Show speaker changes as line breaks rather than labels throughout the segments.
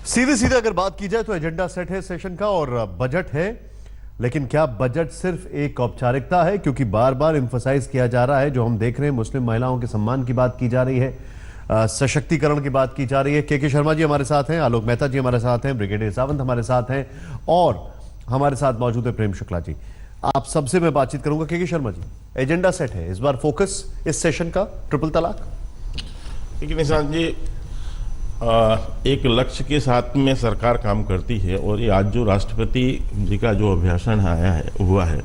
सीधे सीधे अगर बात की जाए तो एजेंडा सेट है सेशन का और बजट है, लेकिन क्या बजट सिर्फ एक औपचारिकता है? क्योंकि बार बार एम्फसाइज किया जा रहा है, जो हम देख रहे हैं, मुस्लिम महिलाओं के सम्मान की बात की जा रही है, सशक्तिकरण की बात की जा रही है। के शर्मा जी हमारे साथ हैं, आलोक मेहता जी हमारे साथ हैं, ब्रिगेडियर सावंत हमारे साथ हैं और हमारे साथ मौजूद है प्रेम शुक्ला जी। आप सबसे मैं बातचीत करूंगा। के शर्मा जी, एजेंडा सेट है इस बार, फोकस इस सेशन का ट्रिपल तलाक।
देखिए निशांत जी, एक लक्ष्य के साथ में सरकार काम करती है और ये आज जो राष्ट्रपति जी का जो अभिभाषण हुआ है,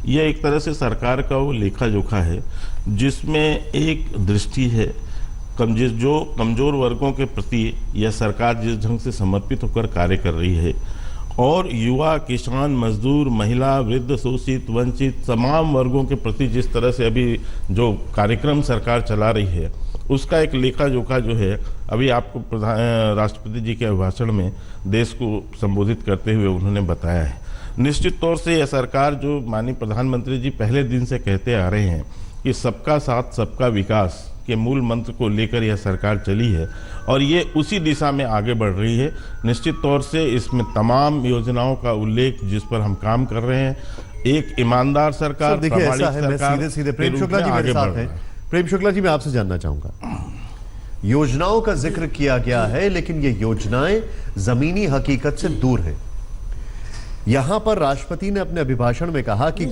ये एक तरह से सरकार का वो लेखा जोखा है जिसमें एक दृष्टि है जो कमज़ोर वर्गों के प्रति यह सरकार जिस ढंग से समर्पित होकर कार्य कर रही है और युवा, किसान, मजदूर, महिला, वृद्ध, शोषित, वंचित तमाम वर्गों के प्रति जिस तरह से अभी जो कार्यक्रम सरकार चला रही है, उसका एक लेखा जोखा जो है अभी आपको राष्ट्रपति जी के अभिभाषण में देश को संबोधित करते हुए उन्होंने बताया है। निश्चित तौर से यह सरकार, जो माननीय प्रधानमंत्री जी पहले दिन से कहते आ रहे हैं कि सबका साथ सबका विकास के मूल मंत्र को लेकर यह सरकार चली है और ये उसी दिशा में आगे बढ़ रही है। निश्चित तौर से इसमें तमाम योजनाओं का उल्लेख जिस पर हम काम कर रहे हैं, एक ईमानदार सरकार,
प्रामाणिक सरकार। सीधे सीधे प्रेम शुक्ला जी मेरे साथ हैं। प्रेम शुक्ला जी, मैं आपसे जानना चाहूंगा, योजनाओं का जिक्र किया गया है लेकिन ये योजनाएं जमीनी हकीकत से दूर है। यहां पर राष्ट्रपति ने अपने अभिभाषण में कहा कि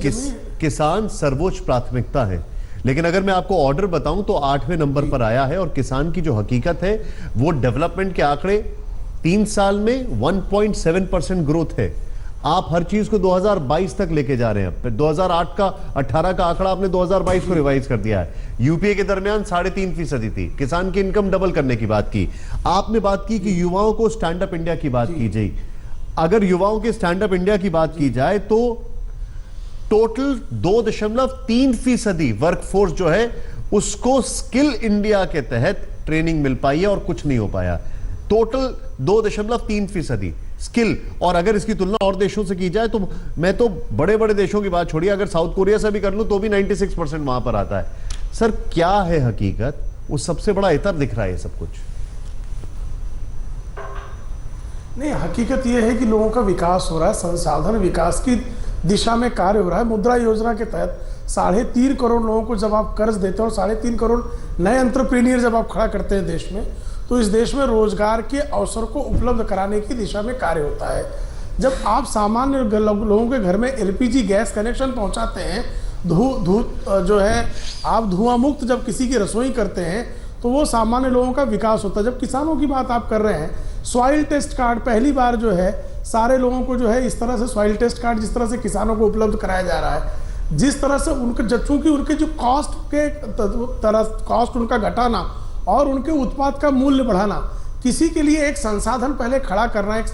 किसान सर्वोच्च प्राथमिकता है, लेकिन अगर मैं आपको ऑर्डर बताऊं तो 8वें नंबर पर आया है और किसान की जो हकीकत है वो डेवलपमेंट के आंकड़े 3 साल में 1.7% ग्रोथ है। आप हर चीज को 2022 तक लेके जा रहे हैं। फिर 2008 का 18 का आंकड़ा आपने 2022 को रिवाइज कर दिया है। यूपीए के दरमियान 3.5% थी। किसान की इनकम डबल करने की बात की। आपने बात की कि युवाओं को स्टैंड अप इंडिया की बात की जाए। अगर युवाओं के स्टैंड अप इंडिया की बात की जाए तो टोटल 2.3% वर्कफोर्स जो है उसको स्किल इंडिया के तहत ट्रेनिंग मिल पाई है और कुछ नहीं हो पाया। Total 2.3% skill. और अगर इसकी तुलना और देशों से की जाए तो मैं तो बड़े बड़े देशों की बात छोड़िए, अगर साउथ कोरिया से भी कर लूं तो भी 96% वहां पर आता है। सर क्या है हकीकत? वो सबसे बड़ा इतर दिख रहा है सब कुछ।
नहीं, हकीकत यह है कि लोगों का विकास हो रहा है, संसाधन विकास की दिशा में कार्य हो रहा है। मुद्रा योजना के तहत 3.5 करोड़ लोगों को जब आप कर्ज देते हैं और 3.5 करोड़ नए एंटरप्रेन्योर जब आप खड़ा करते हैं देश में, तो इस देश में रोजगार के अवसर को उपलब्ध कराने की दिशा में कार्य होता है। जब आप सामान्य लोगों के घर में एलपीजी गैस कनेक्शन पहुंचाते हैं, जो है आप धुआं मुक्त जब किसी की रसोई करते हैं तो वो सामान्य लोगों का विकास होता है। जब किसानों की बात आप कर रहे हैं, सॉइल टेस्ट कार्ड पहली बार जो है सारे लोगों को जो है इस तरह से सॉइल टेस्ट कार्ड जिस तरह से किसानों को उपलब्ध कराया जा रहा है, जिस तरह से उनके चूंकि उनके जो कॉस्ट उनका घटाना और उनके उत्पाद का मूल्य बढ़ाना, किसी के लिए एक संसाधन पहले खड़ा करना, एक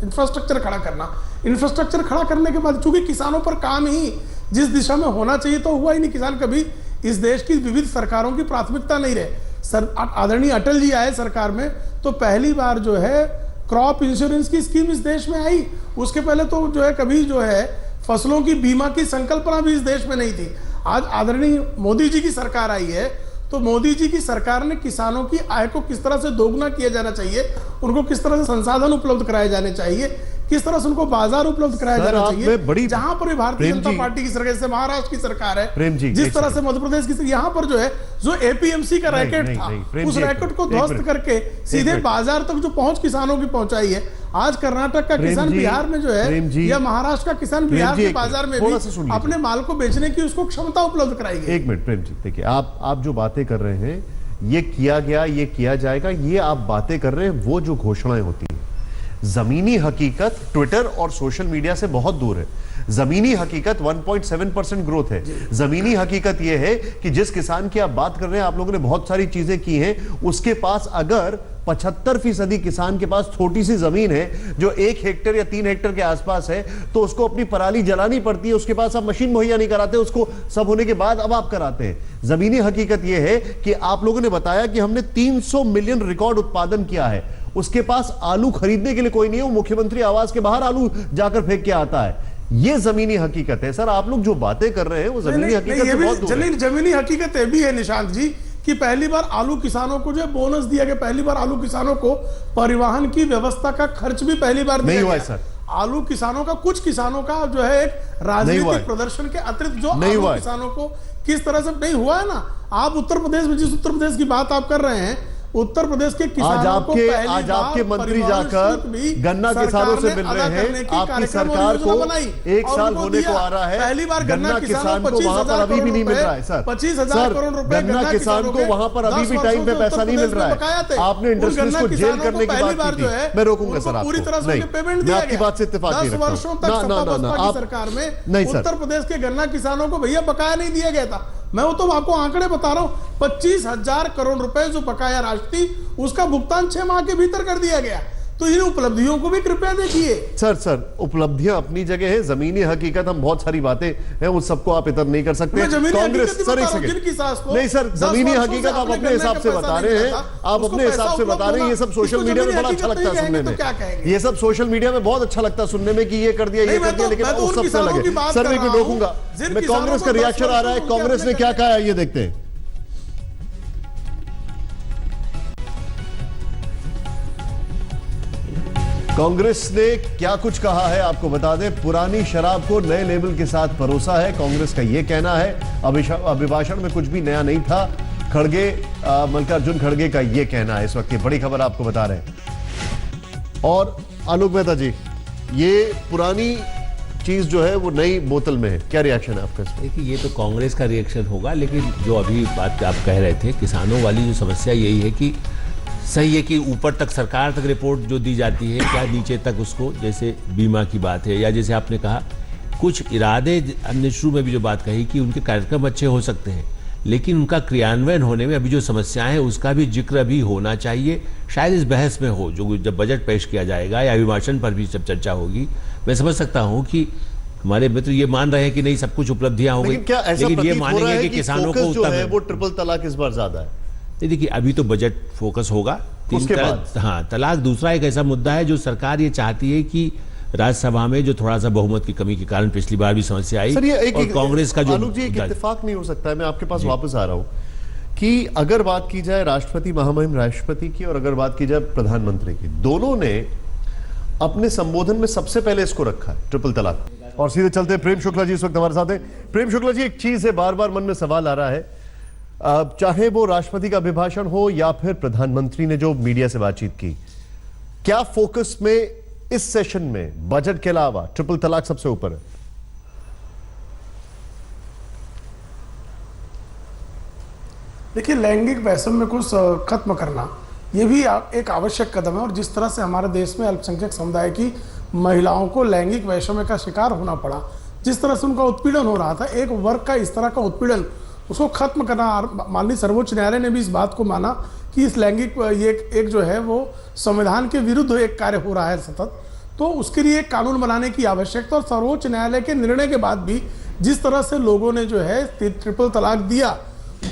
इंफ्रास्ट्रक्चर खड़ा करना, इंफ्रास्ट्रक्चर खड़ा करने के बाद चूंकि किसानों पर काम ही जिस दिशा में होना चाहिए तो हुआ ही नहीं। किसान कभी इस देश की विविध सरकारों की प्राथमिकता नहीं रहे। आदरणीय अटल जी आए सरकार में तो पहली बार जो है क्रॉप इंश्योरेंस की स्कीम इस देश में आई। उसके पहले तो जो है कभी जो है फसलों की बीमा की संकल्पना भी इस देश में नहीं थी। आज आदरणीय मोदी जी की सरकार आई है तो मोदी जी की सरकार ने किसानों की आय को किस तरह से दोगुना किया जाना चाहिए, उनको किस तरह से संसाधन उपलब्ध कराए जाने चाहिए, किस तरह से उनको बाजार उपलब्ध कराया जाना चाहिए। जहां पर भारतीय जनता पार्टी की सरकार, जैसे महाराष्ट्र की सरकार है, जिस तरह से मध्य प्रदेश की, यहाँ पर जो है जो एपीएमसी का रैकेट था, उस रैकेट को ध्वस्त करके सीधे बाजार तक जो पहुंच किसानों की पहुंचाई है। आज कर्नाटक का किसान बिहार में जो है या महाराष्ट्र का किसान बिहार के बाजार में भी अपने माल को बेचने की उसको क्षमता उपलब्ध कराई गई।
एक मिनट प्रेम जी, देखिए आप जो बातें कर रहे हैं, ये किया गया, ये किया जाएगा, ये आप बातें कर रहे हैं, वो जो घोषणाएं होती है, जमीनी हकीकत ट्विटर और सोशल मीडिया से बहुत दूर है। जमीनी हकीकत 1.7% ग्रोथ है। जमीनी हकीकत यह है कि जिस किसान की आप बात कर रहे हैं, आप लोगों ने बहुत सारी चीजें की हैं, उसके पास अगर 75% किसान के पास छोटी सी जमीन है जो 1 हेक्टेयर या 3 हेक्टेयर के आसपास है, तो उसको अपनी पराली जलानी पड़ती है। उसके पास आप मशीन मुहैया नहीं कराते, उसको सब होने के बाद अब आप कराते हैं। जमीनी हकीकत यह है कि आप लोगों ने बताया कि हमने 300 मिलियन रिकॉर्ड उत्पादन किया है। उसके पास आलू खरीदने के लिए कोई नहीं है, वो मुख्यमंत्री आवास के बाहर आलू जाकर फेंक के आता है। ये जमीनी हकीकत है। सर आप लोग जो बातें कर रहे हैं वो जमीनी हकीकत से बहुत दूर है।
जमीनी हकीकत ये भी है निशांत जी कि पहली बार आलू किसानों को जो है बोनस दिया गया, पहली बार आलू किसानों को परिवहन की व्यवस्था का खर्च भी पहली बार दिया
नहीं हुआ
गया।
सर।
आलू किसानों का, कुछ किसानों का जो है एक राजनीतिक प्रदर्शन के अतिरिक्त जो आलू किसानों को किस तरह से नहीं हुआ है ना। आप उत्तर प्रदेश में, जिस उत्तर प्रदेश की बात आप कर रहे हैं, उत्तर प्रदेश के किसानों को
आज आपके मंत्री जाकर गन्ना किसानों से मिल रहे हैं। आपकी सरकार को 1 साल होने को आ रहा है,
पहली बार
गन्ना किसान को वहां पर अभी भी नहीं मिल रहा है सर।
25,000 करोड़ रुपए
गन्ना किसान को वहां पर अभी भी टाइम पे पैसा नहीं मिल रहा है। आपने इंडस्ट्रीज को जेल करने की बात की थी, मैं रोकूंगा सर आपको।
पूरी तरह से पेमेंट
मैं आपकी बात से इत्तेफाक नहीं रखता हूं।
10 वर्षों तक सपा बसपा की सरकार में उत्तर प्रदेश के गन्ना किसानों को भैया बकाया नहीं दिया गया था। मैं वो तो आपको आंकड़े बता रहा हूं, 25,000 करोड़ रुपए जो बकाया राशि थी उसका भुगतान 6 माह के भीतर कर दिया गया। तो इन उपलब्धियों को भी कृपया देखिए।
सर उपलब्धियां अपनी जगह है, जमीनी हकीकत हम बहुत सारी बातें हैं, उस सबको आप इतर नहीं कर सकते। कांग्रेस सर एक सेकंड, नहीं सर, जमीनी हकीकत आप अपने हिसाब से बता रहे हैं, आप अपने हिसाब से बता रहे हैं। ये सब सोशल मीडिया में बड़ा अच्छा लगता है सुनने में, ये सब सोशल मीडिया में बहुत अच्छा लगता है सुनने में कि ये कर दिया, ये कर दिया, लेकिन उस सबसे लगे सर मैं रोकूंगा। मैं कांग्रेस का रिएक्शन आ रहा है, कांग्रेस ने क्या कहा है ये देखते हैं। कांग्रेस ने क्या कुछ कहा है आपको बता दें। पुरानी शराब को नए लेबल के साथ परोसा है, कांग्रेस का यह कहना है। अभिभाषण में कुछ भी नया नहीं था, खड़गे मल्लिकार्जुन खड़गे का यह कहना है। इस वक्त ये बड़ी खबर आपको बता रहे हैं। और आलोक मेहता जी, ये पुरानी चीज जो है वो नई बोतल में है, क्या रिएक्शन है आपका?
देखिए, ये तो कांग्रेस का रिएक्शन होगा, लेकिन जो अभी बात आप कह रहे थे, किसानों वाली जो समस्या यही है कि सही है कि ऊपर तक सरकार तक रिपोर्ट जो दी जाती है, क्या नीचे तक उसको, जैसे बीमा की बात है या जैसे आपने कहा कुछ इरादे, हमने शुरू में भी जो बात कही कि उनके कार्यक्रम अच्छे हो सकते हैं, लेकिन उनका क्रियान्वयन होने में अभी जो समस्याएं हैं उसका भी जिक्र भी होना चाहिए। शायद इस बहस में हो, जो जब बजट पेश किया जाएगा या अभिभाषण पर भी जब चर्चा होगी। मैं समझ सकता हूं कि हमारे मित्र ये मान रहे हैं कि नहीं सब कुछ उपलब्धियां हो गई, लेकिन ये मानेंगे कि किसानों को
जो है वो ट्रिपल तलाक इस बार ज्यादा है।
देखिए, अभी तो बजट फोकस होगा
उसके बाद।
हाँ, तलाक दूसरा एक ऐसा मुद्दा है जो सरकार ये चाहती है कि राज्यसभा में जो थोड़ा सा बहुमत की कमी के कारण पिछली बार भी समस्या आई, और कांग्रेस का जो
एक इत्तेफाक नहीं हो सकता है। मैं आपके पास वापस आ रहा हूं कि अगर बात की जाए राष्ट्रपति, महामहिम राष्ट्रपति की, और अगर बात की जाए प्रधानमंत्री की, दोनों ने अपने संबोधन में सबसे पहले इसको रखा है, ट्रिपल तलाक। और सीधे चलते हैं, प्रेम शुक्ला जी इस वक्त हमारे साथ हैं। प्रेम शुक्ला जी, एक चीज है बार बार मन में सवाल आ रहा है, चाहे वो राष्ट्रपति का अभिभाषण हो या फिर प्रधानमंत्री ने जो मीडिया से बातचीत की, क्या फोकस में इस सेशन में बजट के अलावा ट्रिपल तलाक सबसे ऊपर है?
देखिए, लैंगिक वैषम्य को खत्म करना ये भी एक आवश्यक कदम है। और जिस तरह से हमारे देश में अल्पसंख्यक समुदाय की महिलाओं को लैंगिक वैषम्य का शिकार होना पड़ा, जिस तरह से उनका उत्पीड़न हो रहा था, एक वर्ग का इस तरह का उत्पीड़न, उसको खत्म करना। माननीय सर्वोच्च न्यायालय ने भी इस बात को माना कि इस लैंगिक ये एक जो है वो संविधान के विरुद्ध एक कार्य हो रहा है सतत, तो उसके लिए एक कानून बनाने की आवश्यकता। और सर्वोच्च न्यायालय के निर्णय के बाद भी जिस तरह से लोगों ने जो है ट्रिपल तलाक दिया,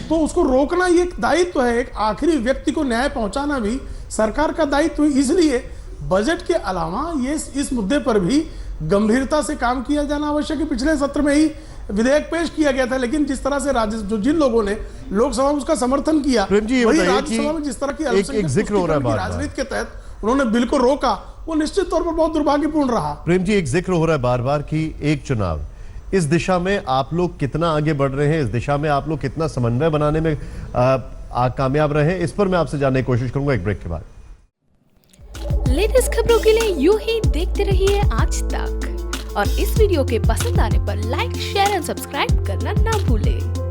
तो उसको रोकना ये एक दायित्व है। एक आखिरी व्यक्ति को न्याय पहुंचाना भी सरकार का दायित्व है। इसलिए बजट के अलावा ये इस मुद्दे पर भी गंभीरता से काम किया जाना आवश्यक है। पिछले सत्र में ही विधेयक पेश किया गया था, लेकिन जिस तरह से जिन लोगों ने लोकसभा में उसका समर्थन किया, वही राज्यसभा में जिस तरह की राजनीति के तहत उन्होंने बिल को रोका, वो निश्चित तौर पर बहुत दुर्भाग्यपूर्ण रहा।
प्रेम जी, एक जिक्र हो रहा है बार बार कि एक चुनाव, इस दिशा में आप लोग कितना आगे बढ़ रहे हैं, इस दिशा में आप लोग कितना समन्वय बनाने में कामयाब रहे हैं, इस पर मैं आपसे जानने की कोशिश करूंगा एक ब्रेक के बाद।
लेटेस्ट खबरों के लिए यूं ही देखते रहिए आज तक, और इस वीडियो के पसंद आने पर लाइक, शेयर एंड सब्सक्राइब करना ना भूलें।